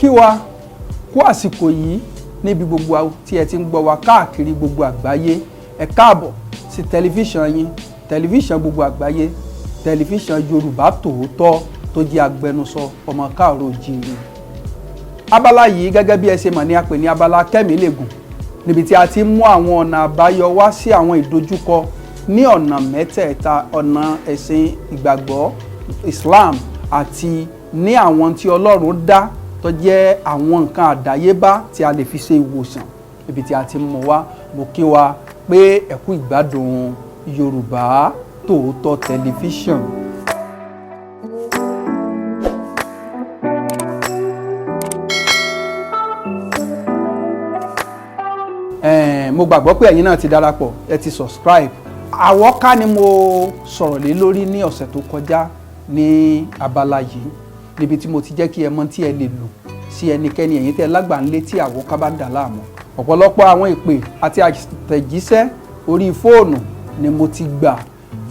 kí wa kú àsìkò yìí níbi gbogbo tí ẹ ti ń gbọ́ wa káàkiri gbogbo àgbáyé. Ẹ káàbọ̀ sí tẹlifíṣàn yín, tẹlifíṣàn gbogbo àgbáyé, tẹlifíṣàn Yorùbá Tòótọ́ tó jẹ́ agbẹnusọ ọmọ káàró oòjíire. Abala yìí gẹ́gẹ́ bí ẹ ṣe mọ̀ ní a pè ní abala kẹ́mi lẹ́gùn, níbi tí a ti mú àwọn ọ̀nà àbáyọ wá sí àwọn ìdojúkọ ní ọ̀nà mẹ́tẹ̀ẹ̀ta, ọ̀nà ẹ̀sìn ìgbàgbọ́ Islam àti ní àwọn tí Ọlọ́run dá tó jẹ́ àwọn nǹkan àdáyébá tí a lè fi ṣe ìwòsàn. Ibi tí a ti mú wá, mo kí wa pé ẹ kú ìgbádùn Yorùbá Tòótọ́ tẹlifíṣàn. Mo gbàgbọ́ pé ẹ̀yin náà ti darapọ̀, ẹ ti subscribe. Awoka ni mo sọ̀rọ̀ lé lórí ní ọ̀sẹ̀ tó kọjá ní abala yìí, níbi tí mo ti jẹ́ kí ẹ mọ̀ tí ẹ lè lò sí ẹnikẹ́ni ẹ̀yin tẹ́ lágbàńlé tí Awoka bá dà láàmú. Ọ̀pọ̀lọpọ̀ àwọn ìpè àti àtẹ̀jíṣẹ́ orí fóònù ni mo ti gbà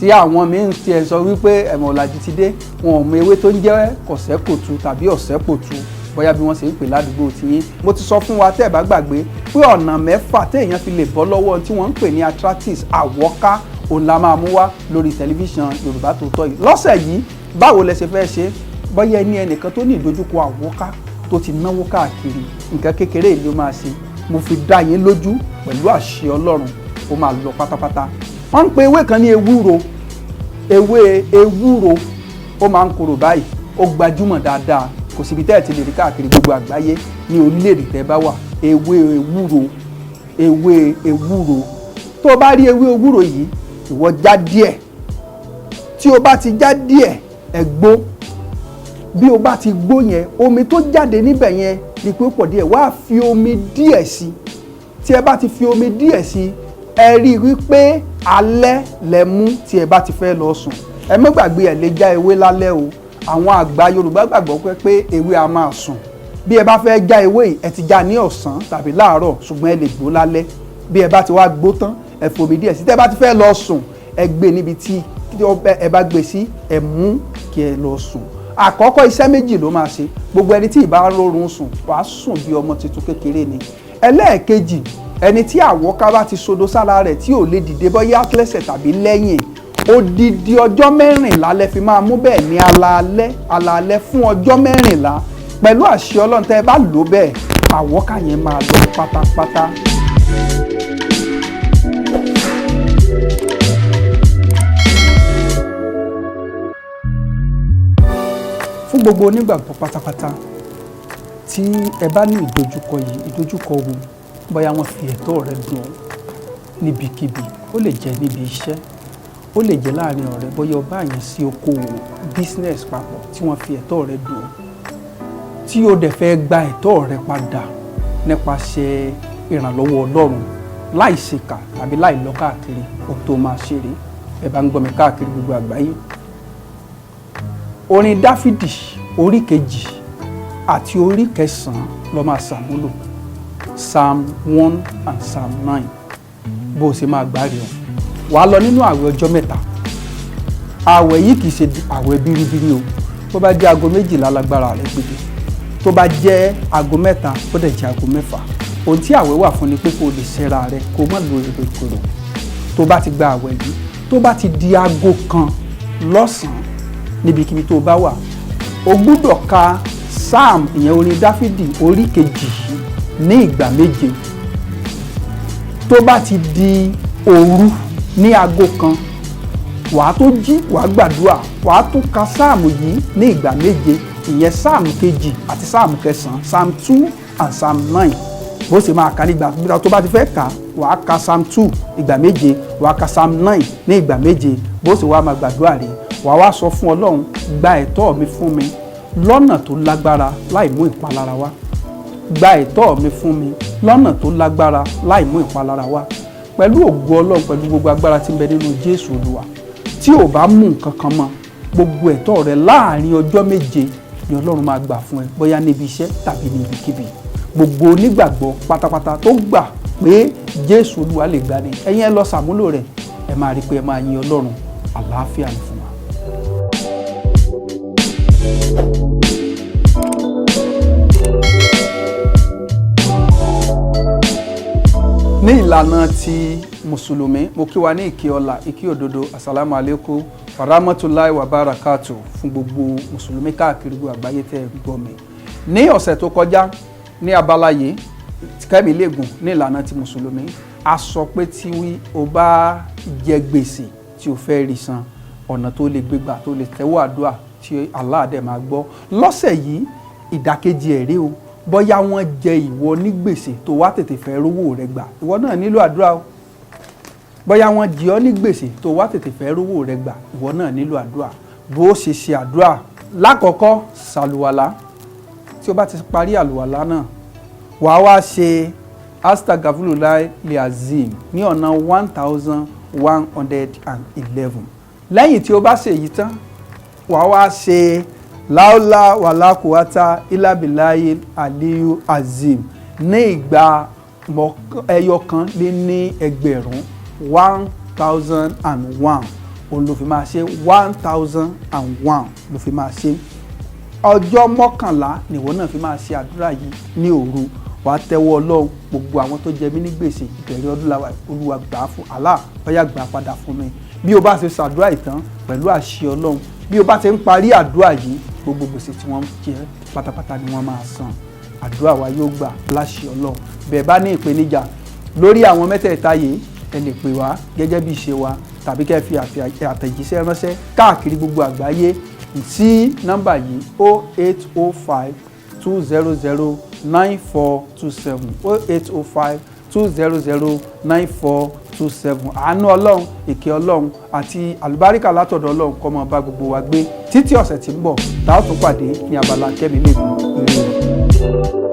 tí àwọn míì ń tiẹ̀ sọ wípé ẹ̀mọ̀ ọ̀làjú ti dé, wọn ò mọ ewé tó ń jẹ́ kọ̀sẹ́kòtù tàbí ọ̀sẹ́pòtù, bóyá bí wọ́n ṣe ń pè ládùúgbò tiyín. Mo ti sọ fún wa tẹ́ ẹ bá gbàgbé pé ọ̀nà mẹ́fà téèyàn fi lè bọ́ lọ́wọ́ tí wọ́n ń pè ní arthritis Awoka òun la máa mú wá lórí tẹlifíṣàn Yorùbá Tòótọ́ yìí. Lọ́sẹ̀ yìí báwo lẹ ṣe fẹ́ ṣe? Bóyá ẹni ẹnìkan tó ní ìdojúkọ Awoka tó ti náwó káàkiri, nǹkan kékeré ló máa ṣe. Mo fi dá yín lójú pẹ̀lú àṣẹ Ọlọ́run ó máa lọ pátápátá. Wọ́n ń pe ewé kan ní ewúro. Ewé ewúro ó máa ń korò báyìí, ó gbajúmọ̀ dáadáa, kò síbi tẹ́ ẹ̀ ti lè rí káàkiri gbogbo àgbáyé ní orílẹ̀-èdè tẹ́ bá wà. Ewé ewúro, ewé ewúro. Tó o bá rí ewé ewúro yìí, ìwọ já díẹ̀. Tí o bá ti já díẹ̀, ẹ gbó. Bí o bá ti gbó yẹn, omi tó jáde níbẹ̀ yẹn ni pé ó pọ̀ díẹ̀, wá fi omi díẹ̀ sí. Tí ẹ bá ti fi omi díẹ̀ sí, ẹ rí i wípé alẹ́ lẹ mú tí ẹ bá ti fẹ́ lọ sùn. Ẹ má gbàgbé ẹ lè já ewé lálẹ́ o. Àwọn àgbà Yorùbá gbàgbọ́ pé ewé a máa sùn. Bí ẹ bá fẹ́ já ewé yìí, ẹ ti já ní ọ̀sán tàbí láàárọ̀, ṣùgbọ́n ẹ lè gbó lálẹ́. Bí ẹ bá ti wá gbó tán, ẹ fi omi díẹ̀ sí. Tẹ́ ẹ bá ti fẹ́ lọ sùn, ẹ gbé níbi tí ẹ bá gbé sí, ẹ mú kí ẹ lọ sùn. Àkọ́kọ́ iṣẹ́ méjì ló máa ṣe. Gbogbo ẹni tí ìbá rọrùn sùn, wàá sùn bí ọmọ tuntun kékeré ni. Ẹlẹ́ẹ̀kejì, ẹni tí Awoka bá ti sodo sára rẹ̀ tí ò lè dìde bóyá lẹ́sẹ̀ tàbí lẹ́yìn, odidi ọjọ́ 14 lẹ fi máa mú bẹ́ẹ̀ ní alaalẹ́ fún ọjọ́ 14. Pẹ̀lú àṣẹ Ọlọ́run tẹ́ ẹ bá lò bẹ́ẹ̀, Awoka yẹn máa lọ pátápátá. Fún gbogbo onígbàgbọ́ pátápátá tí ẹ bá ní ìdojúkọ yìí, ìdojúkọ wo, bóyá wọ́n fi ẹ̀tọ́ rẹ dùn níbikíbi, ó lè jẹ́ níbi iṣẹ́, ó lè jẹ́ láàrin ọ̀rẹ́, bóyá ọba yẹn sí okòwò business papọ̀ tí wọ́n fi ẹ̀tọ́ rẹ dùn, tí ó dẹ̀ fẹ́ gba ẹ̀tọ́ rẹ padà nípasẹ̀ ìrànlọ́wọ́ Ọlọ́run láì ṣèkà tàbí láì lọ káàkiri, ó tó máa ṣeré. Ẹ bá ń gbọ́ mi káàkiri gbogbo àgbáyé. Orin Dáfídì orí 2 àti orí 9 ló máa ṣàmúlò. Psalm 1 and Psalm 9 bó o ṣe máa gbárí ọ. Wàá lọ nínú àwẹ̀ ọjọ́ 3. Àwẹ̀ yìí kìí ṣe àwẹ̀ bíríbírí o. Tó bá jẹ́ aago 12 lágbára rẹ̀ gbèdé. Tó bá jẹ́ aago 3, ó dẹ̀ jẹ́ aago 6. Ohun tí àwẹ̀ wà fún ni pé kó o lè ṣẹ́ra rẹ̀, kó o má lo èrò ìkorò. Tó bá ti gba àwẹ̀ yìí, tó bá ti di aago 1 lọ́sàn-án níbikíbi tó bá wà, o gbúdọ̀ ka Psalm ìyẹn orin Dáfídì orí 2 ní ìgbà 7. Tó bá ti di òru ní aago 1, wàá tó jí, wàá gbàdúrà, wàá tó ka Psalm yìí ní ìgbà 7, ìyẹn Psalm 2 àti Psalm 9, Psalm 2 and Psalm 9. Bó ṣe máa kà ní ìgbà tó bá ti fẹ́ kà, wàá ka Psalm 2 ìgbà 7, wàá ka Psalm 9 ní ìgbà 7. Bó ṣe wàá máa gbàdúrà rẹ̀, wàá wá sọ fún Ọlọ́run, gba ẹ̀tọ́ mi fún mi lọ́nà tó lágbára láì mú ìpalára wá. Gba ẹ̀tọ́ mi fún mi lọ́nà tó lágbára láì mú ìpalára wá. Pẹ̀lú ògo Ọlọ́run, pẹ̀lú gbogbo agbára tí ń bẹ nínú Jésù Olúwa, tí ò bá mú nǹkan kan mọ́, gbogbo ẹ̀tọ́ rẹ láàrin ọjọ́ 7 ni Ọlọ́run máa gbà fún ẹ, bóyá níbi iṣẹ́ tàbí níbikíbi. Gbogbo onígbàgbọ́ pátápátá tó gbà pé Jésù Olúwa lè gbani, ẹ̀yin ẹ lọ ṣàmúlò rẹ̀, ẹ máa rí pé ẹ máa yin Ọlọ́run. Àlàáfíà ni fún wa. ní ìlànà ti mùsùlùmí mo kí wa ní ìkí ọlá ìkí òdodo assalamu alaikum warahmatullahi wabarakatuh fún gbogbo mùsùlùmí káàkiri gbogbo àgbáyé tẹ́ gbọ́ mi. Ní ọ̀sẹ̀ tó kọjá ní abala yìí Kẹ́mi Légun ní ìlànà ti mùsùlùmí a sọ pé tí o bá jẹ gbèsè tí o fẹ́ rí san ọ̀nà tó lè gbégbà tó lè tẹ́wọ́ àdúrà tí Allah dẹ̀ máa gbọ́. Lọ́sẹ̀ yìí ìdàkejì ẹ̀rí o bóyá wọ́n jẹ ìwọ ní gbèsè tó wá tètè fẹ́ rówó rẹ gbà ìwọ náà nílò àdúrà o. Bóyá wọ́n jẹ ọ́ ní gbèsè tó wá tètè fẹ́ rówó rẹ gbà ìwọ náà nílò àdúrà. Bó ṣe ṣe àdúrà lákọ̀ọ́kọ́ ṣàlùwàlá tí o bá ti parí àlùwàlá náà wàá wá ṣe astagfirullah liazim ní ọ̀nà 1111. Lẹ́yìn tí o bá ṣe èyí tán wàá wá ṣe láúlá wàlá kùwátá ìlàbìláyé àlíyú azim ní ìgbà ẹyọkan lé ní ẹgbẹ̀rún 1001 òun ló fi máa ṣe 1001 ló fi máa ṣe. Ọjọ́ mọ́kànlá nìwọ náà fi máa ṣe àdúrà yìí ní òru. Wàá tẹ́wọ́ Ọlọ́run gbogbo àwọn tó jẹ mí ní gbèsè ìbẹ̀rẹ̀ ọdún làwà Olúwa gbà fún Allah bóyá gbà padà fún mi. Bí o bá ṣe ṣàdúrà ìtàn pẹ̀lú àṣẹ Ọlọ́run bí o bá ti ń parí àdúrà yìí gbogbo gbèsè tí wọ́n jẹ pátápátá ni wọ́n máa san. Àdúrà wa yóò gbà láṣẹ Ọlọ́run. Bẹ́ẹ̀ bá ní ìpèníjà lórí àwọn mẹ́tẹ̀ẹ̀ta yìí ẹ lè pè wá gẹ́gẹ́ bí ìṣe wa tàbí kẹ́ fi àtẹ̀jíṣẹ́ ránṣẹ́ káàkiri gbogbo àgbáyé sí nọ́mbà yìí 0805 200 9427 0805 200 9427. Àánú Ọlọ́run ìkẹ́ Ọlọ́run àti àlùbáríkà látọ̀dọ̀ Ọlọ́run kó máa bá gbogbo wa gbé títí ọ̀sẹ̀ tí ń bọ̀ tá a tún pàdé ní abala Kẹ́mi Légun ire.